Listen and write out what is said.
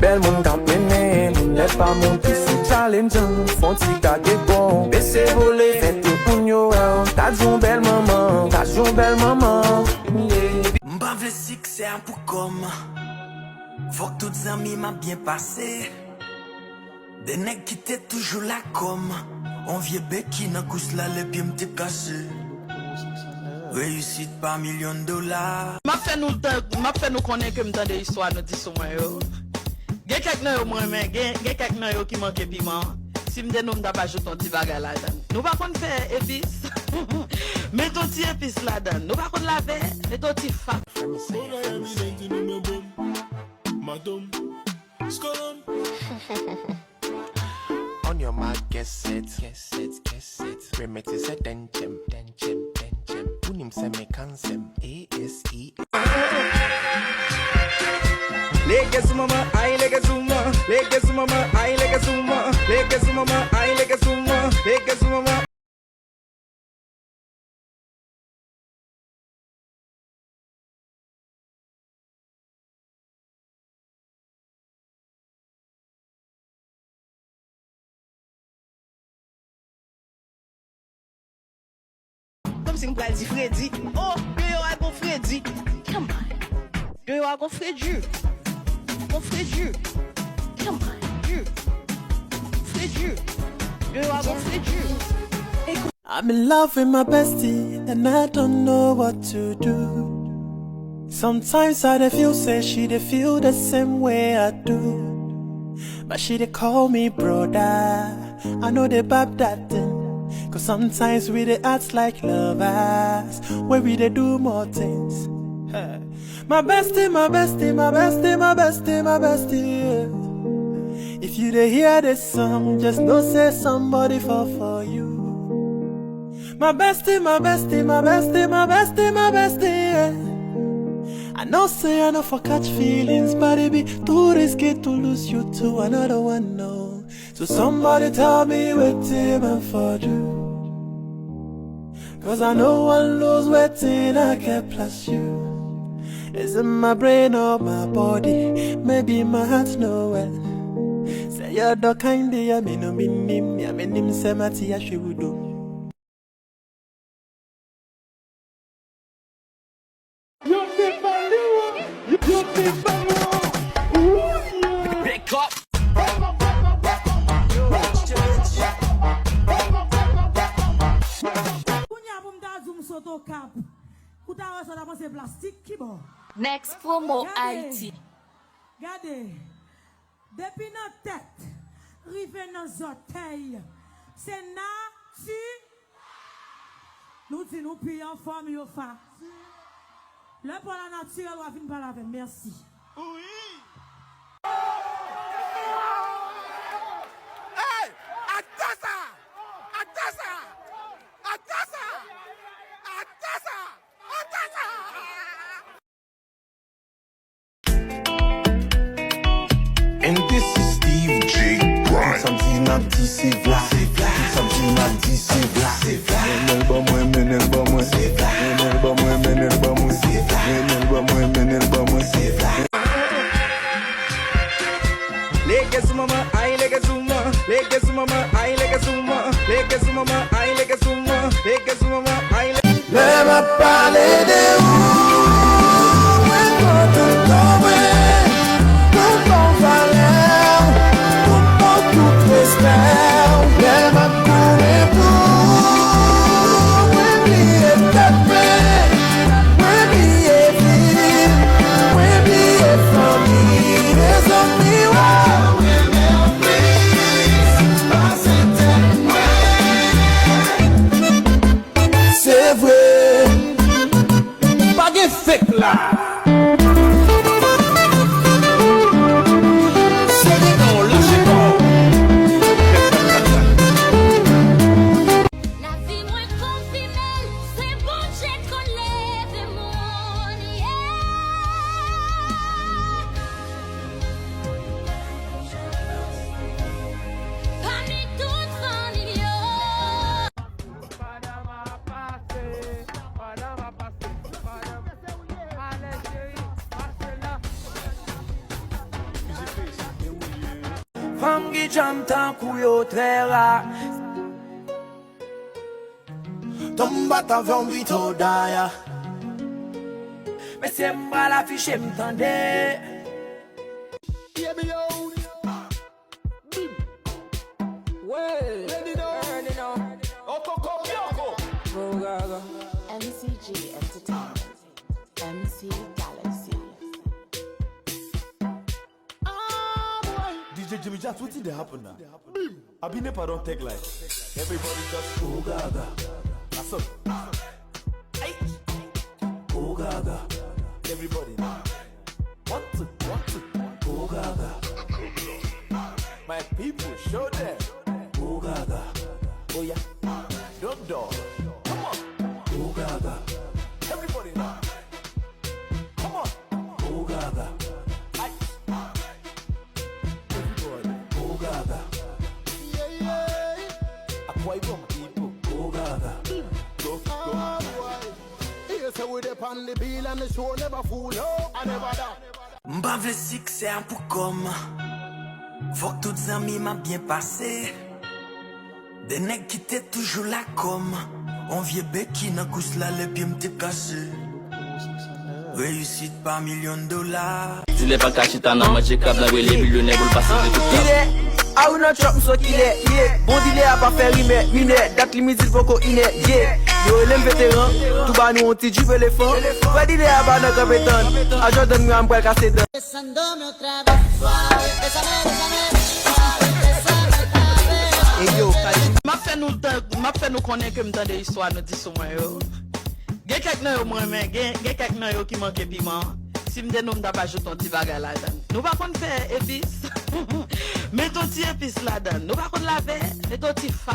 bel moun kap mene, moun let pa moun ki se challenge, fon ti kage bon, bese vole, fete moun yo, ta jon bel maman, ta jon bel maman. M'ba vle si que c'est un peu comme, faut que toutes amis m'a bien passé, des nègres qui t'es toujours là comme, on vieux bec qui n'a couche là, les pieds m'te cassé. Réussite par $1,000,000. M'a fait nous connaître que m'tande histoire nous dit sur moi yo. Gen quelques nan yo moi mais gen quelques nan yo qui manque piment. Si m'de nous m'ta pas ajouter un petit bagage là-dedans. Nous pas qu'on faire épices. Mais ton petit épice là-dedans. Nous pas qu'on laver, mais ton petit fa. Madame, On your mark, get set. Remedy say denchem. Unim se me cansem. ASE. Legas mama, ai legas uma, legas mama, ai legas uma, legas mama, ai legas uma, legas mama. Comme si on parle de Freddy. Oh, yo a gon Freddy. Come on. Yo a gon Freddy. Gon Freddy. Come on. You. Freddy. Yo a gon Freddy. I'm in love with my bestie and I don't know what to do. Sometimes I dey feel say she dey feel the same way I do. But she dey call me brother. I know they bab that thing. Cause sometimes we dey act like lovers, where we dey do more things. My bestie, my bestie, my bestie, my bestie, my bestie. Yeah. If you dey hear this song, just know say somebody fall for you. My bestie, my bestie, my bestie, my bestie, my bestie. Yeah. I know say I know for catch feelings, but it be too risky to lose you to another one. No, so somebody tell me what I'm for do. Cause I know one lose waiting I can plus you. Is it my brain or my body? Maybe my heart know well. Say you're the kind of ya me no minim, ya me nim se mati ya she would do. you think Baloo, you think Baloo. Pick up. Okap. Kouta wè sa daman se plastique ki bon. Next promo Haïti. Gade. Depuis notre tête, rive dans orteils. C'est nous disons nous puis en forme yo fa. Le pour la nature on va venir parler avec merci. Oui. Hey! Atasa! And this is Steve J. Bryan. Samedi m'a dit c'est v'là. Samedi m'a dit c'est v'là. Menel ba moi, menel ba moi. Menel ba moi, menel ba moi. Menel ba moi, menel ba moi. Legas mama, ai legas uma, legas mama, ai legas uma, legas mama, ai legas uma, legas mama, ai legas. Let me parler de où, quand tout tombe, tout en valeur, tout pour tout respect. Let me parler pour, oublier t'appeler, oublier vivre, oublier famille, les amis, wow. C'est vrai, pas de fake là. femme qui jam tant couillot très rare. Tomba ta vente vito daya. Mais c'est moi l'affiche m'tendait. Yeah, me yo. Well, ready now. Okap, Oh gaga. MCG Entertainment. MC Galaxy. DJ Jimmy Jazz, what did happen now? I've been up, I don't take like. Everybody just oh gaga. That's up. Hey. Oh gaga. Everybody now. One, two. Oh gaga. My people, show them. Oh gaga. Oh yeah. Dog dog. Come on. Oh gaga. Everybody now. Come on. Oh gaga. Oh gaga. Why people? Oh gaga. Go. Yes, I would upon the bill and the show never fool. No, I never that. M'ba vle succès pour comme. Faut que toutes amis m'a bien passé. Des nègres qui t'es toujours là comme. On vieux bec qui n'a couche là les pieds m'te cassé. Réussite par $1,000,000. Dis-les pas cachita nan manje kab nan wele millionnaire pour le passer de tout Il est, ah ou non chop m'so qu'il est, yeah. Bon dile a pas fait rime, mine, date limite il faut qu'on iné, yeah. Yo l'em vétéran, tout bas nous on t'y jupe éléphant. Pas dile a pas notre pétan, a Jordan moi m'bral casser dedans. Et yo, m'a fait nous connaître que m'tande histoire nous dit sur moi yo. Gen kek nan yo mwen men, gen kek nan yo ki manke piment. Si m'de nou m'da pa jout ton ti bagay la dan. Nou pa kon fè epis. Mets ton ti epis la dan. Nou pa kon la fè, mets ton ti fa.